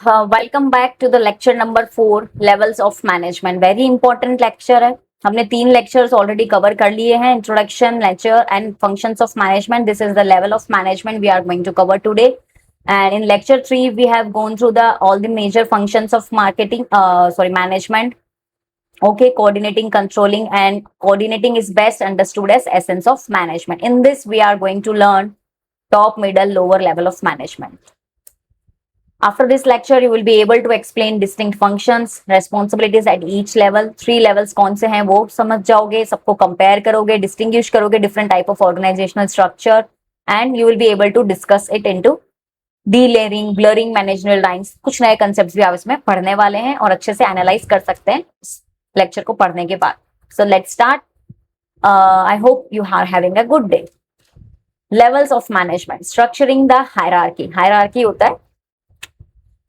Welcome back to the lecture number 4 levels of management. Very important lecture है। हमने 3 lectures already cover कर लिए हैं, introduction, lecture and functions of management. This is the level of management we are going to cover today, and in lecture 3 we have gone through the all the major functions of management. Okay, coordinating, controlling, and coordinating is best understood as essence of management. In this we are going to learn top, middle, lower level of management. After this lecture, you will be able to explain distinct functions, responsibilities at each level. 3 levels कौन से हैं वो समझ जाओगे, सबको compare करोगे, distinguish करोगे different type of organizational structure, and you will be able to discuss it into de-layering, blurring, managerial lines. कुछ नए concepts भी आप इसमें पढ़ने वाले हैं और अच्छे से analyze कर सकते हैं lecture को पढ़ने के बाद. So let's start. I hope you are having a good day. Levels of management. Structuring the hierarchy. Hierarchy होता है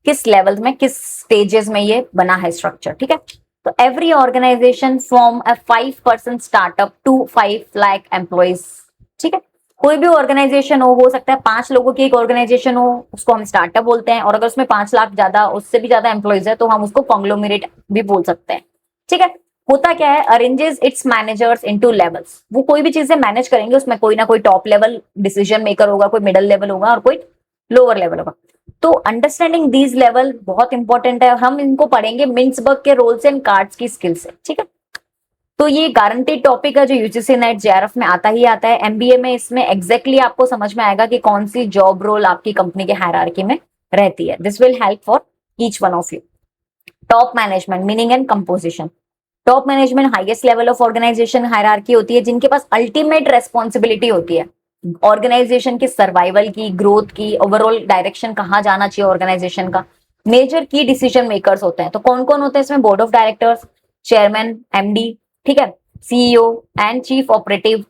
किस लेवल में, किस स्टेजेस में ये बना है स्ट्रक्चर. ठीक है, तो every organisation from a 5% startup to 5 lakh employees. ठीक है, कोई भी ऑर्गेनाइजेशन हो सकता है 5 लोगों की एक ऑर्गेनाइजेशन हो, उसको हम स्टार्टअप बोलते हैं. और अगर उसमें 5 लाख ज्यादा, उससे भी ज्यादा एम्प्लॉइज है तो हम उसको कॉन्ग्लोमरेट भी बोल सकते हैं. ठीक है, होता क्या है, arranges it's managers into levels. वो कोई भी चीजें मैनेज करेंगे, उसमें कोई ना कोई टॉप लेवल डिसीजन मेकर होगा, कोई मिडिल लेवल होगा और कोई लोअर लेवल होगा. तो अंडरस्टैंडिंग दीज लेवल बहुत इंपॉर्टेंट है. हम इनको पढ़ेंगे मिन्सबर्ग के रोल्स एंड कार्ड्स की स्किल से. ठीक है, तो ये गारंटेड टॉपिक है जो यूजीसी नेट जेआरएफ में आता ही आता है. एमबीए में इसमें एग्जैक्टली आपको समझ में आएगा कि कौन सी जॉब रोल आपकी कंपनी के हायरार्की में रहती है. This will help for each one of you. Top management meaning and composition. Top management highest level of organisation hierarchy होती है, जिनके पास अल्टीमेट रेस्पॉन्सिबिलिटी होती है ऑर्गेनाइजेशन की सर्वाइवल की, ग्रोथ की, ओवरऑल डायरेक्शन कहाँ जाना चाहिए ऑर्गेनाइजेशन का. मेजर की डिसीजन मेकर्स होते हैं. तो कौन कौन होते हैं इसमें? Board of directors, chairman, MD, ठीक है, CEO and chief operative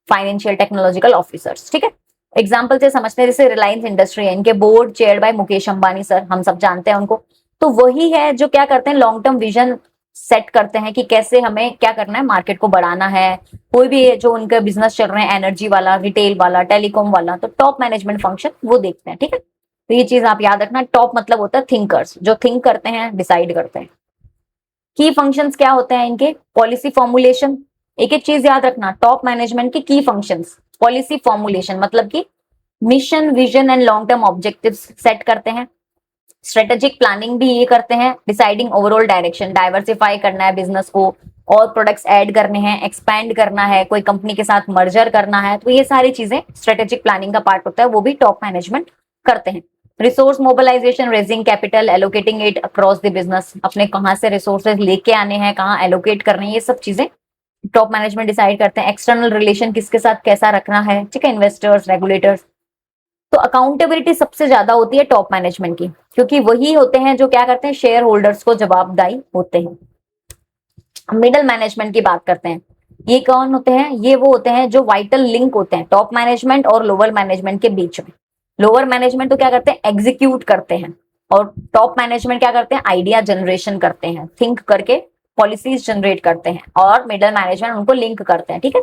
financial technological officers. ठीक है, एग्जाम्पल से समझते हैं, जैसे रिलायंस इंडस्ट्री है, इनके board chaired by Mukesh Ambani sir, हम सब जानते हैं उनको. तो वही है जो क्या करते हैं, लॉन्ग टर्म विजन सेट करते हैं कि कैसे हमें क्या करना है, मार्केट को बढ़ाना है. कोई भी जो उनका बिजनेस चल रहे हैं, एनर्जी वाला, रिटेल वाला, टेलीकॉम वाला, तो टॉप मैनेजमेंट फंक्शन वो देखते हैं. ठीक है, तो ये चीज आप याद रखना. टॉप मतलब होता है थिंकर्स, जो थिंक करते हैं, डिसाइड करते हैं. की फंक्शंस क्या होते हैं इनके? Policy formulation. एक एक चीज याद रखना, टॉप मैनेजमेंट की की फंक्शंस. पॉलिसी फॉर्मुलेशन मतलब कि mission, vision and long term objectives set करते हैं. स्ट्रेटेजिक प्लानिंग भी ये करते हैं. डिसाइडिंग ओवरऑल डायरेक्शन, डाइवर्सिफाई करना है बिजनेस को, और प्रोडक्ट्स ऐड करने हैं, एक्सपैंड करना है, कोई कंपनी के साथ मर्जर करना है, तो ये सारी चीजें स्ट्रेटेजिक प्लानिंग का पार्ट होता है, वो भी टॉप मैनेजमेंट करते हैं. Resource mobilisation, raising capital, allocating it across the business. अपने कहाँ से रिसोर्सेज लेके आने हैं, कहाँ एलोकेट करने हैं, ये सब चीजें टॉप मैनेजमेंट डिसाइड करते हैं. एक्सटर्नल रिलेशन किसके साथ कैसा रखना है, ठीक है, इन्वेस्टर्स, रेगुलेटर्स. तो अकाउंटेबिलिटी सबसे ज्यादा होती है टॉप मैनेजमेंट की, क्योंकि वही होते हैं जो क्या करते हैं, शेयर होल्डर्स को जवाबदाई होते हैं. मिडिल मैनेजमेंट की बात करते हैं. ये कौन होते हैं? ये वो होते हैं जो वाइटल लिंक होते हैं टॉप मैनेजमेंट और लोअर मैनेजमेंट के बीच में. लोअर मैनेजमेंट तो क्या करते हैं, एग्जीक्यूट करते हैं, और टॉप मैनेजमेंट क्या करते हैं, आइडिया जनरेशन करते हैं, थिंक करके पॉलिसीज जनरेट करते हैं, और मिडिल मैनेजमेंट उनको लिंक करते हैं. ठीक है,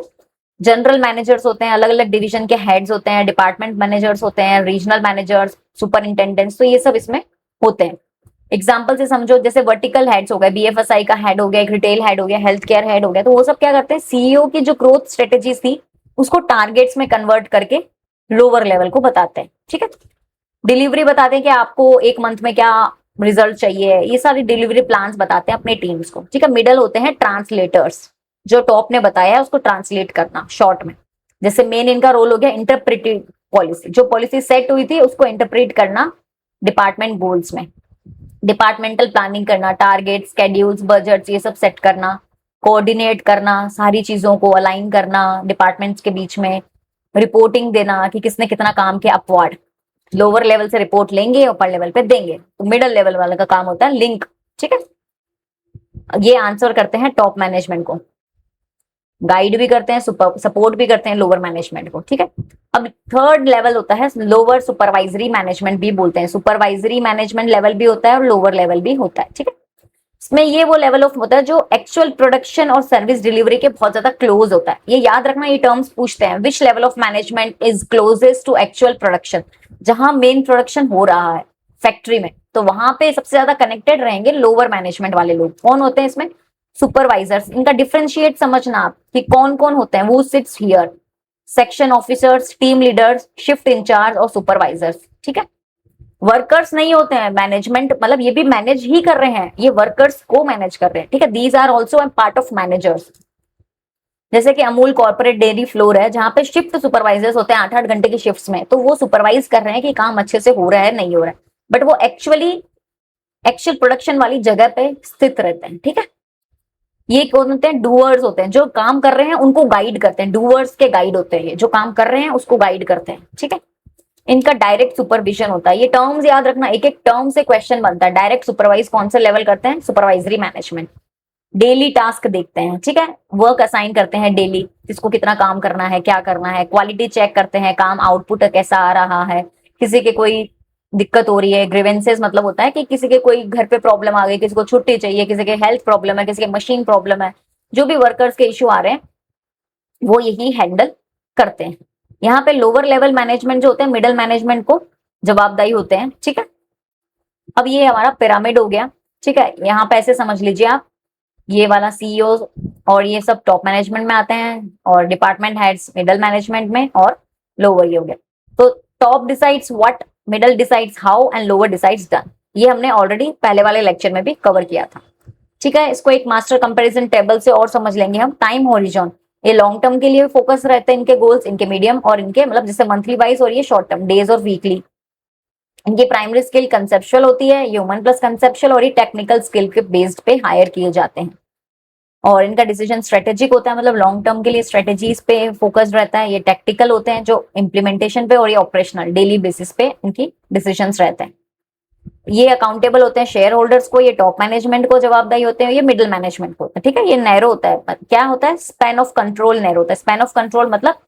जनरल मैनेजर्स होते हैं, अलग अलग डिवीजन के हेड्स होते हैं, डिपार्टमेंट मैनेजर्स होते हैं, रीजनल मैनेजर्स, सुपरिंटेंडेंट्स, तो ये सब इसमें होते हैं. एग्जाम्पल से समझो, जैसे वर्टिकल हेड्स हो गए, बीएफएसआई का हेड हो गया, एक रिटेल हेड हो गया, हेल्थ केयर हेड हो गया, तो वो सब क्या करते हैं, सीईओ की जो ग्रोथ स्ट्रेटेजीज थी उसको टारगेट्स में कन्वर्ट करके लोअर लेवल को बताते हैं. ठीक है, डिलीवरी बताते हैं कि आपको एक मंथ में क्या रिजल्ट चाहिए, ये सारी डिलीवरी प्लान्स बताते हैं अपने टीम्स को. ठीक है, मिडल होते हैं ट्रांसलेटर्स, जो टॉप ने बताया है उसको ट्रांसलेट करना शॉर्ट में. जैसे मेन इनका रोल हो गया इंटरप्रेटिव पॉलिसी, जो पॉलिसी सेट हुई थी उसको इंटरप्रेट करना डिपार्टमेंट गोल्स में. डिपार्टमेंटल प्लानिंग करना, टारगेट, स्केड्यूल्स, बजट्स, ये सब सेट करना. कोऑर्डिनेट करना, सारी चीजों को अलाइन करना डिपार्टमेंट्स के बीच में. रिपोर्टिंग देना कि किसने कितना काम किया अपवर्ड. लोअर लेवल से रिपोर्ट लेंगे, ऊपर लेवल पे देंगे. तो मिडिल लेवल वाले का काम होता है लिंक. ठीक है, ये आंसर करते हैं टॉप मैनेजमेंट को, गाइड भी करते हैं, सपोर्ट भी करते हैं लोअर मैनेजमेंट को. ठीक है, अब थर्ड लेवल होता है लोअर सुपरवाइजरी मैनेजमेंट भी बोलते हैं. सुपरवाइजरी मैनेजमेंट लेवल भी होता है और लोअर लेवल भी होता है. ठीक है, इसमें ये वो लेवल ऑफ होता है जो एक्चुअल प्रोडक्शन और सर्विस डिलीवरी के बहुत ज्यादा क्लोज होता है. ये याद रखना, ये टर्म्स पूछते हैं. Which level of management is closest to actual production, जहां मेन प्रोडक्शन हो रहा है. फैक्ट्री में, तो वहां पे सबसे ज्यादा कनेक्टेड रहेंगे लोअर मैनेजमेंट वाले लोग। कौन होते हैं इसमें? सुपरवाइजर्स। इनका डिफरेंशिएट समझना आप कि कौन कौन होते हैं। वो sits here, section officers, team leaders, shift incharge और सुपरवाइजर्स। ठीक है, वर्कर्स नहीं होते हैं। मैनेजमेंट मतलब ये भी मैनेज ही कर रहे हैं, ये वर्कर्स को मैनेज कर रहे हैं। ठीक है, these are also part of managers. जैसे कि अमूल कॉर्पोरेट डेयरी फ्लोर है, जहां पे शिफ्ट सुपरवाइजर्स होते हैं 8-8 घंटे की शिफ्ट्स में, तो वो सुपरवाइज कर रहे हैं कि काम अच्छे से हो रहा है नहीं हो रहा है, बट वो एक्चुअल प्रोडक्शन वाली जगह पे स्थित रहते हैं। ठीक है, ये कौन होते हैं? डूअर्स होते हैं, जो काम कर रहे हैं उनको गाइड करते हैं। डूअर्स के गाइड होते हैं, ये जो काम कर रहे हैं उसको गाइड करते हैं। ठीक है, इनका डायरेक्ट सुपरविजन होता है। ये टर्म्स याद रखना, एक एक टर्म से क्वेश्चन बनता है। डायरेक्ट सुपरवाइज कौन से लेवल करते हैं? Supervisory management. डेली टास्क देखते हैं। ठीक है, वर्क असाइन करते हैं डेली, किसको कितना काम करना है, क्या करना है। क्वालिटी चेक करते हैं, काम आउटपुट कैसा आ रहा है, किसी के कोई दिक्कत हो रही है। ग्रीवेंसेस मतलब होता है कि किसी के कोई घर पे प्रॉब्लम आ गई, किसी को छुट्टी चाहिए, किसी के हेल्थ प्रॉब्लम है, किसी के मशीन प्रॉब्लम है, जो भी वर्कर्स के इश्यू आ रहे हैं वो यही हैंडल करते हैं। यहाँ पे लोअर लेवल मैनेजमेंट जो होते हैं मिडिल मैनेजमेंट को जवाबदारी होते हैं। ठीक है, अब ये हमारा पिरामिड हो गया। ठीक है, यहाँ पे ऐसे समझ लीजिए आप, ये वाला सीईओ और ये सब टॉप मैनेजमेंट में आते हैं, और डिपार्टमेंट हेड्स मिडिल मैनेजमेंट में, और लोअर ये हो गया। तो top decides what, middle decides how and lower decides done. ये हमने ऑलरेडी पहले वाले लेक्चर में भी कवर किया था। ठीक है, इसको एक मास्टर कंपैरिजन टेबल से और समझ लेंगे हम। टाइम हॉरिजॉन, ये लॉन्ग टर्म के लिए फोकस रहते हैं इनके गोल्स, इनके मीडियम और इनके मतलब जैसे मंथली वाइज, और ये शॉर्ट टर्म डेज और वीकली। इनकी प्राइमरी स्किल कंसेप्चुअल होती है, ह्यूमन प्लस कंसेप्चुअल, और ये टेक्निकल स्किल के बेस्ड पे हायर किए जाते हैं। और इनका डिसीजन स्ट्रेटेजिक होता है, मतलब लॉन्ग टर्म के लिए स्ट्रेटेजीज पे फोकस्ड रहता है। ये टैक्टिकल होते हैं जो इम्प्लीमेंटेशन पे, और ये ऑपरेशनल डेली बेसिस पे इनकी डिसीजंस रहते हैं। ये अकाउंटेबल होते हैं शेयर होल्डर्स को, ये टॉप मैनेजमेंट को जवाबदारी होते हैं, ये मिडिल मैनेजमेंट को होता है। ठीक है, ये नैरो होता है। क्या होता है? स्पैन ऑफ कंट्रोल नैरो होता है। स्पैन ऑफ कंट्रोल मतलब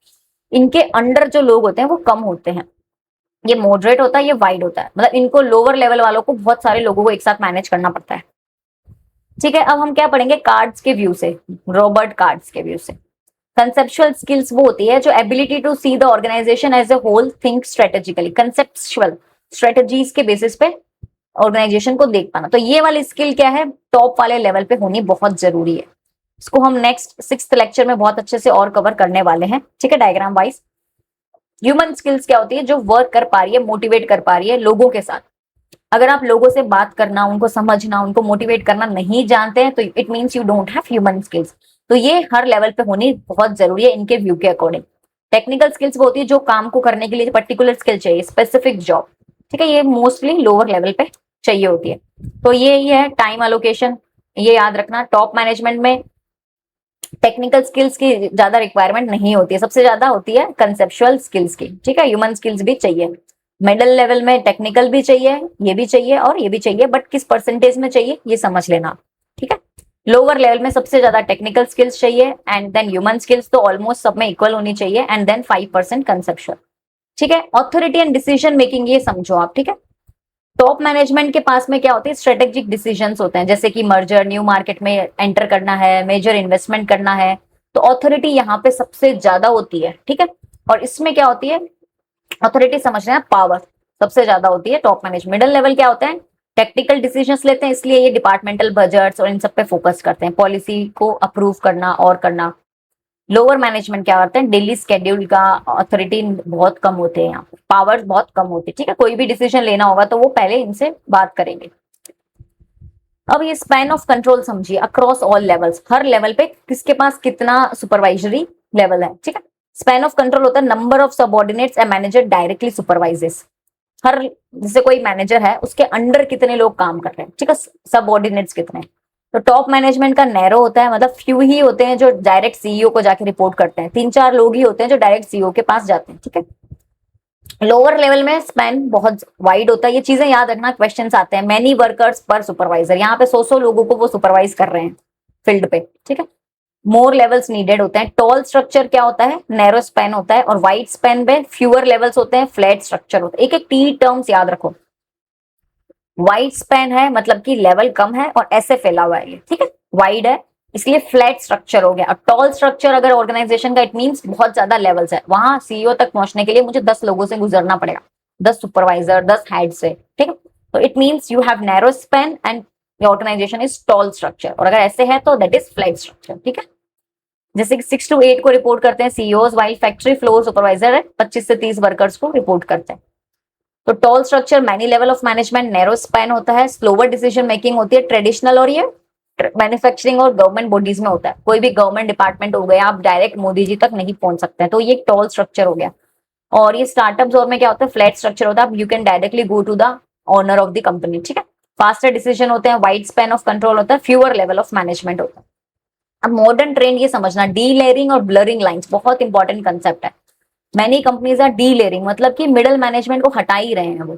इनके अंडर जो लोग होते हैं वो कम होते हैं। ये मॉडरेट होता है, ये वाइड होता है, मतलब इनको लोअर लेवल वालों को बहुत सारे लोगों को एक साथ मैनेज करना पड़ता है। ठीक है, अब हम क्या पढ़ेंगे कार्ड्स के व्यू से, रॉबर्ट कार्ड्स के व्यू से। कंसेप्चुअल स्किल्स वो होती है जो ability to see the organisation as a whole, think strategically. Conceptual strategies के बेसिस पे ऑर्गेनाइजेशन को देख पाना, तो ये वाली स्किल क्या है? टॉप वाले लेवल पे होनी बहुत जरूरी है। इसको हम नेक्स्ट 6th लेक्चर में बहुत अच्छे से और कवर करने वाले हैं। ठीक है, डायग्राम वाइज। ह्यूमन स्किल्स क्या होती है? जो वर्क कर पा रही है, मोटिवेट कर पा रही है लोगों के साथ। अगर आप लोगों से बात करना, उनको समझना, उनको मोटिवेट करना नहीं जानते हैं, तो it means you don't have human skills. तो ये हर लेवल पे होनी बहुत जरूरी है इनके व्यू के अकॉर्डिंग। टेक्निकल स्किल्स वो होती है जो काम को करने के लिए पर्टिकुलर स्किल चाहिए, स्पेसिफिक जॉब। ठीक है, ये मोस्टली लोअर लेवल पे चाहिए होती है। तो ये ही है टाइम एलोकेशन, ये याद रखना। टॉप मैनेजमेंट में टेक्निकल स्किल्स की ज्यादा रिक्वायरमेंट नहीं होती है, सबसे ज्यादा होती है कंसेप्चुअल स्किल्स की। ठीक है, ह्यूमन स्किल्स भी चाहिए। मिडिल लेवल में टेक्निकल भी चाहिए, ये भी चाहिए और ये भी चाहिए, बट किस परसेंटेज में चाहिए ये समझ लेना। ठीक है, लोअर लेवल में सबसे ज्यादा टेक्निकल स्किल्स चाहिए, एंड देन ह्यूमन स्किल्स तो ऑलमोस्ट सब में इक्वल होनी चाहिए, एंड देन 5% कंसेप्चुअल। ठीक है, ऑथोरिटी एंड डिसीजन मेकिंग ये समझो आप। ठीक है, टॉप मैनेजमेंट के पास में क्या होते हैं? स्ट्रेटेजिक डिसीजंस होते हैं, जैसे कि मर्जर, न्यू मार्केट में एंटर करना है, मेजर इन्वेस्टमेंट करना है, तो ऑथोरिटी यहाँ पे सबसे ज्यादा होती है। ठीक है, और इसमें क्या होती है? ऑथोरिटी समझना है, पावर सबसे ज्यादा होती है टॉप मैनेजमेंट। मिडिल लेवल क्या होता है? टेक्निकल डिसीजंस लेते हैं, इसलिए ये डिपार्टमेंटल बजट्स और इन सब पे फोकस करते हैं, पॉलिसी को अप्रूव करना और करना। लोअर मैनेजमेंट क्या करते हैं? डेली स्केड्यूल का अथॉरिटी बहुत कम होते हैं, यहाँ पावर्स बहुत कम होते हैं। ठीक है, कोई भी डिसीजन लेना होगा तो वो पहले इनसे बात करेंगे। अब ये स्पैन ऑफ कंट्रोल समझिए, अक्रॉस ऑल लेवल्स, हर लेवल पे किसके पास कितना सुपरवाइजरी लेवल है। ठीक है, स्पैन ऑफ कंट्रोल होता है number of subordinates a manager directly supervises. हर जैसे कोई मैनेजर है उसके अंडर कितने लोग काम कर रहे हैं। ठीक है, सबऑर्डिनेट्स कितने। तो टॉप मैनेजमेंट का नैरो होता है, मतलब फ्यू ही होते हैं जो डायरेक्ट सीईओ को जाके रिपोर्ट करते हैं, 3-4 लोग ही होते हैं जो डायरेक्ट सीईओ के पास जाते हैं। ठीक है, लोअर लेवल में स्पैन बहुत वाइड होता है, ये चीजें याद रखना, क्वेश्चंस आते हैं। मैनी वर्कर्स पर सुपरवाइजर, यहाँ पे 100 लोगों को वो सुपरवाइज कर रहे हैं फील्ड पे। ठीक है, मोर लेवल्स नीडेड होते हैं। टॉल स्ट्रक्चर क्या होता है? नैरो स्पैन होता है, और वाइड स्पैन में फ्यूअर लेवल्स होते हैं, फ्लैट स्ट्रक्चर होता है। एक एक टी टर्म्स याद रखो। वाइड स्पैन है मतलब कि लेवल कम है और ऐसे फैला हुआ है ये। ठीक है, वाइड है इसलिए फ्लैट स्ट्रक्चर हो गया। और टॉल स्ट्रक्चर अगर ऑर्गेनाइजेशन का, इट मींस बहुत ज्यादा लेवल्स है, वहां सीईओ तक पहुंचने के लिए मुझे 10 लोगों से गुजरना पड़ेगा, 10 सुपरवाइजर, 10 हेड से। ठीक है, तो it means you have narrow span and your organisation is tall structure, और अगर ऐसे है तो दैट इज फ्लैट स्ट्रक्चर, ठीक है। जैसे कि 6 to 8 को रिपोर्ट करते हैं CEOs, while factory floor supervisor है 25 से 30 वर्कर्स को रिपोर्ट करते हैं। तो tall structure many level of management, narrow span होता है, स्लोवर डिसीजन मेकिंग होती है ट्रेडिशनल, और ये मैन्युफैक्चरिंग और गवर्नमेंट बॉडीज में होता है। कोई भी गवर्नमेंट डिपार्टमेंट हो गया, आप डायरेक्ट मोदी जी तक नहीं पहुंच सकते हैं, तो ये टॉल स्ट्रक्चर हो गया। और ये स्टार्टअप्स और में क्या होता है, फ्लैट स्ट्रक्चर होता है, you can directly go to the owner of the company, ठीक है। फास्टर डिसीजन होते हैं, वाइड स्पैन ऑफ कंट्रोल होता है, फ्यूअर लेवल ऑफ मैनेजमेंट होता है। अब मॉडर्न ट्रेंड ये समझना, डी लेयरिंग और ब्लरिंग लाइंस बहुत इंपॉर्टेंट कंसेप्ट है। Many companies R D layering, मतलब कि मिडल मैनेजमेंट को हटा ही रहे हैं वो,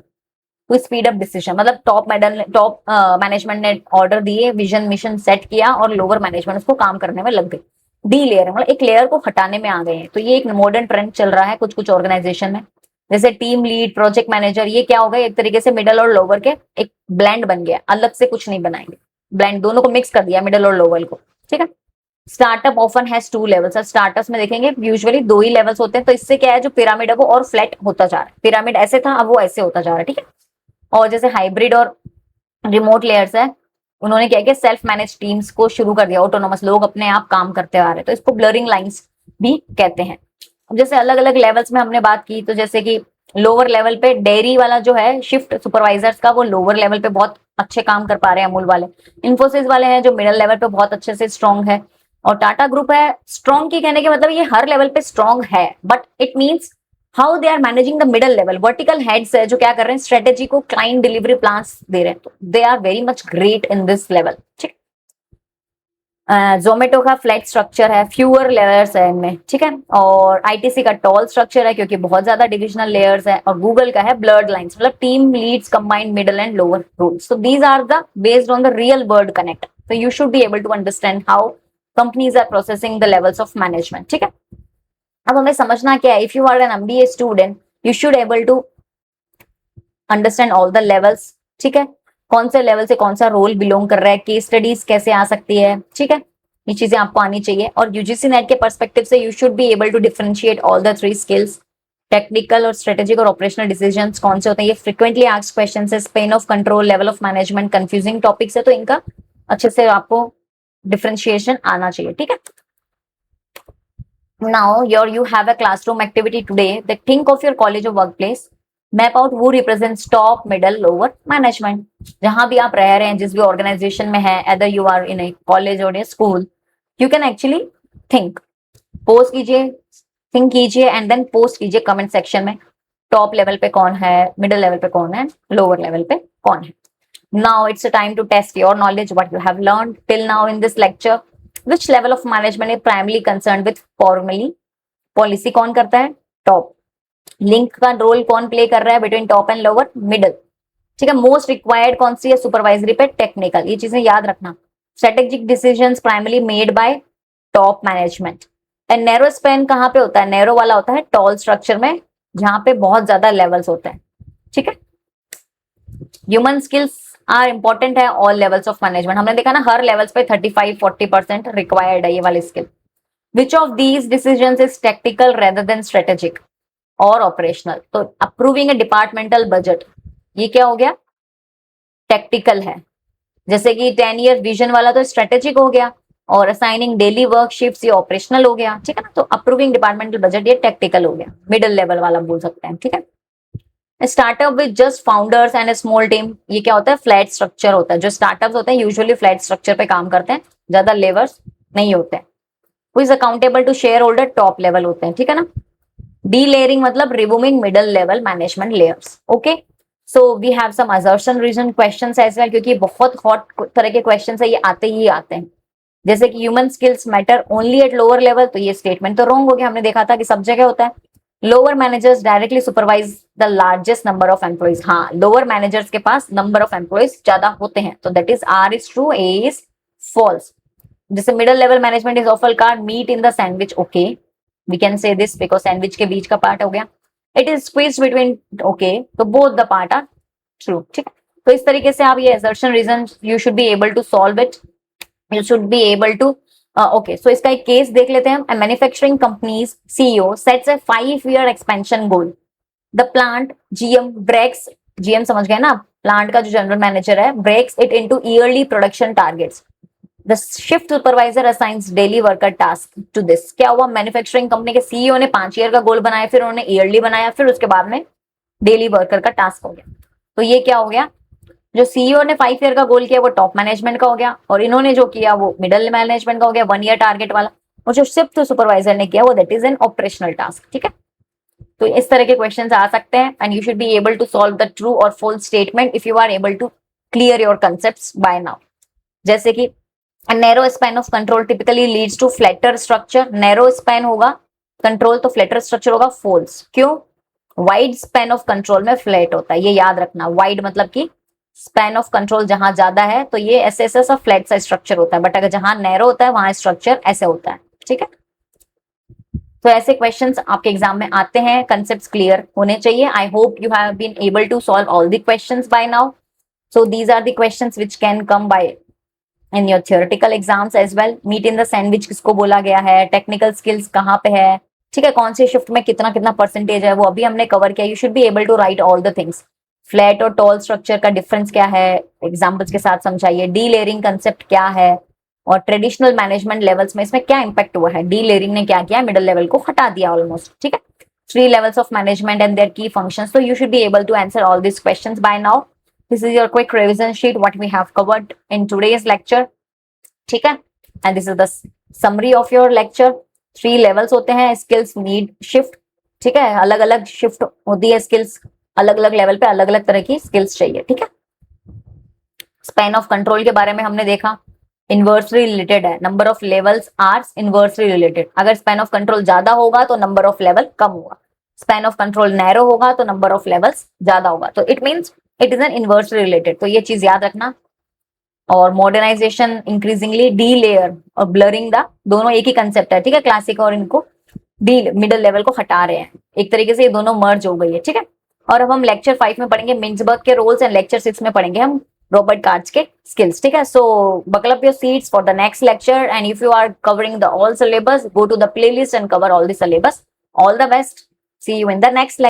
टू स्पीड अप डिसीजन। मतलब टॉप मैनेजमेंट ने ऑर्डर दिए, विजन मिशन सेट किया और लोअर मैनेजमेंट उसको काम करने में लग गई। डी लेयर मतलब एक लेयर को हटाने में आ गए हैं। तो ये एक मॉडर्न ट्रेंड चल रहा है कुछ कुछ ऑर्गेनाइजेशन में, जैसे टीम लीड, प्रोजेक्ट मैनेजर, ये क्या हो गया, एक तरीके से मिडल और लोअर के एक ब्लेंड बन गया, अलग से कुछ नहीं बनाएंगे, ब्लेंड दोनों को मिक्स कर दिया, मिडल और लोअर को, ठीक है। Startup often has 2 levels, startups में देखेंगे यूजुअली 2 ही लेवल्स होते हैं। तो इससे क्या है, जो पिरामिड है वो और फ्लैट होता जा रहा है, पिरामिड ऐसे था अब वो ऐसे होता जा रहा है, ठीक है। और जैसे हाइब्रिड और रिमोट लेयर्स है, उन्होंने क्या किया, सेल्फ मैनेज टीम्स को शुरू कर दिया, ऑटोनोमस, लोग अपने आप काम करते आ रहे हैं, तो इसको ब्लरिंग लाइंस भी कहते हैं। अब जैसे अलग अलग लेवल्स में हमने बात की, तो जैसे कि लोअर लेवल पे डेयरी वाला जो है शिफ्ट सुपरवाइजर्स का, वो लोअर लेवल पे बहुत अच्छे काम कर पा रहे हैं, अमूल वाले। इन्फोसिस वाले हैं जो मिडिल लेवल पे बहुत अच्छे से स्ट्रॉन्ग है। और टाटा ग्रुप है, स्ट्रॉन्ग की कहने के मतलब ये हर लेवल पे स्ट्रॉन्ग है, but it means how they are managing the middle level. Vertical heads है जो क्या कर रहे हैं, स्ट्रेटेजी को क्लाइंट डिलीवरी प्लान्स दे रहे हैं, तो they are very much great in this level, ठीक। जोमेटो का फ्लैट स्ट्रक्चर है, फ्यूअर लेयर्स है इनमें, ठीक है। और आईटीसी का टॉल स्ट्रक्चर है क्योंकि बहुत ज्यादा डिविजनल लेयर्स है। और गूगल का है ब्लर्ड लाइंस, मतलब team leads combined middle and lower roles. So these are the based on the real world connect, so you should be able to understand how companies are processing the levels of management, ठीक है। अब हमें समझना क्या है, if you are an MBA student you should able to understand all the levels, ठीक है। कौन से लेवल से कौन सा रोल बिलोंग कर रहा है, केस स्टडीज कैसे आ सकती है, ठीक है, ये चीजें आपको आनी चाहिए। और यूजीसी नेट के पर्सपेक्टिव से you should be able to differentiate all the 3 skills, technical और स्ट्रेटेजिक और ऑपरेशनल डिसीजंस कौन से होते हैं, ये फ्रीक्वेंटली आस्क्ड क्वेश्चंस है। Span of control, level of management, confusing topics है, तो इनका अच्छे से आपको डिफरेंशिएशन आना चाहिए, ठीक है। Now you have a classroom activity today that think of your college or workplace, map out who represents top, middle, lower management। जहां भी आप रह रहे हैं, जिस भी ऑर्गेनाइजेशन में है, either you are in a college or a school, you can actually think, post कीजिए, थिंक कीजिए एंड देन पोस्ट कीजिए कमेंट सेक्शन में, टॉप लेवल पे कौन है, मिडिल लेवल पे कौन है, लोअर लेवल पे कौन है। Now it's a time to test your knowledge, what you have learned till now in this lecture. Which level of management is primarily concerned with formally? Policy कौन करता है, top. Link का role कौन play कर रहा है between top and lower, middle, ठीक है। मोस्ट रिक्वायर्ड कौन सी है, सुपरवाइजरी पे, टेक्निकल, ये चीजें याद रखना। Strategic decisions primarily made by top management. And narrow span कहाँ पे होता है, नैरो वाला होता है टॉल स्ट्रक्चर में, जहां पे बहुत ज्यादा लेवल्स होते हैं, ठीक है। ह्यूमन स्किल्स आर इंपॉर्टेंट है ऑल लेवल्स ऑफ मैनेजमेंट, हमने देखा ना हर लेवल्स पे 35-40% रिक्वायर्ड है ये वाली skill. Which of these decisions is technical rather than strategic और ऑपरेशनल। तो अप्रूविंग ए डिपार्टमेंटल बजट, ये क्या हो गया, टेक्निकल है। जैसे कि 10 ईयर विजन वाला तो स्ट्रेटेजिक हो गया, और असाइनिंग डेली वर्क शिफ्ट्स ये ऑपरेशनल हो गया, ठीक है ना। तो अप्रूविंग डिपार्टमेंटल बजट ये टेक्निकल हो गया, मिडिल लेवल वाला बोल सकते हैं, ठीक है। Startup with just founders and A small team, ये क्या होता है, फ्लैट स्ट्रक्चर होता है। जो स्टार्टअप्स होते हैं यूजुअली फ्लैट स्ट्रक्चर पे काम करते हैं, ज्यादा लेवर्स नहीं होते हैं। Who is accountable to shareholder, top level होते हैं, ठीक है ना। डी लेयरिंग मतलब removing middle level management layers, okay. So we have some assertion reason questions as well, क्योंकि बहुत हॉट तरह के क्वेश्चंस है, ये आते ही आते हैं। जैसे कि human skills matter only at lower level, तो ये स्टेटमेंट तो रॉन्ग हो गया, हमने देखा था कि सब जगह होता है। Lower managers directly supervise the largest number of employees, हाँ लोअर मैनेजर्स के पास नंबर ऑफ एम्प्लॉइज ज्यादा होते हैं, तो that is R is true, A is false. जैसे मिडिल लेवल मैनेजमेंट इज ऑफल called meat in the sandwich, okay we can say this because sandwich के बीच का पार्ट हो गया। It is squeezed between, okay, तो both the part are true, ठीक है। तो इस तरीके से आप ये assertion reason you should be able to solve it, you should be able to, okay. So इसका एक केस देख लेते हैं। Manufacturing companies CEO sets a 5-year expansion goal. The plant GM breaks GM समझ गए ना, प्लांट का जो जनरल मैनेजर है, breaks it into yearly production targets. The shift supervisor assigns daily worker task to this. क्या हुआ, manufacturing company के CEO ने 5 ईयर का गोल बनाया, फिर उन्होंने ईयरली बनाया, फिर उसके बाद में डेली वर्कर का टास्क हो गया। तो ये क्या हो गया, जो सीईओ ने 5 ईयर का गोल किया वो टॉप मैनेजमेंट का हो गया, और इन्होंने जो किया वो मिडिल मैनेजमेंट का हो गया, 1 ईयर टारगेट वाला। और जो शिफ्ट सुपरवाइजर ने किया वो that is an operational task. ठीक है, तो इस तरह के क्वेश्चंस आ सकते हैं, and you should be able to solve the true और false statement if you are able to clear your concepts by now. जैसे कि narrow span of control typically leads to flatter structure. Narrow span होगा control तो flatter structure होगा false. क्यों, wide span of control में flat होता है, ये याद रखना। वाइड मतलब कि स्पैन ऑफ कंट्रोल जहां ज्यादा है तो ये ऐसे ऐसा सा फ्लैट सा स्ट्रक्चर होता है, बट अगर जहां नैरो होता है वहां स्ट्रक्चर ऐसे होता है। ठीक है, तो ऐसे क्वेश्चंस आपके एग्जाम में आते हैं, कंसेप्ट्स क्लियर होने चाहिए। I hope you have been able to solve all the questions by now. So these are the questions which can come by in your theoretical exams as well. Meat in the sandwich किसको बोला गया है, technical skills कहाँ पे है, ठीक है, कौन सी शिफ्ट में कितना कितना परसेंटेज है वो अभी हमने कवर किया। You should be able to write all the things. Flat और टॉल स्ट्रक्चर का डिफरेंस क्या है, एग्जाम्पल्स के साथ समझाइए। डी लेयरिंग कंसेप्ट क्या है, और ट्रेडिशनल मैनेजमेंट लेवल्स में इसमें क्या इंपैक्ट हुआ है। डी लेयरिंग ने क्या किया, मिडिल लेवल को हटा दिया ऑलमोस्ट। ठीक है, 3 levels of management and their key functions. So you should be able to answer all these questions by now. This is your quick revision sheet what we have covered in today's lecture. ठीक है, and this is the summary of your lecture. 3 levels होते हैं, skills need shift। ठीक है, अलग अलग shift होती है स्किल्स, अलग अलग लेवल पे अलग अलग तरह की स्किल्स चाहिए। ठीक है, स्पैन ऑफ कंट्रोल के बारे में हमने देखा, इनवर्सली रिलेटेड है, number of levels are inversely related. अगर स्पैन ऑफ कंट्रोल ज्यादा होगा तो नंबर ऑफ लेवल कम होगा, स्पैन ऑफ कंट्रोल नैरो होगा तो नंबर ऑफ लेवल्स ज्यादा होगा, तो it means it is an inversely related. तो ये चीज याद रखना। और मॉडर्नाइजेशन इंक्रीजिंगली डी लेयर और ब्लरिंग द दोनों एक ही कंसेप्ट है। ठीक है, क्लासिक और इनको डी मिडिल लेवल को हटा रहे हैं, एक तरीके से ये दोनों मर्ज हो गई है। ठीक है, और अब हम लेक्चर 5 में पढ़ेंगे मिन्सबर्ग के रोल्स, एंड लेक्चर 6 में पढ़ेंगे हम रॉबर्ट कार्ड्स के स्किल्स। ठीक है, so buckle up your seats for the next lecture, and if you are covering the all syllabus, go to the playlist and cover all the syllabus. All the best, see you in the next lecture.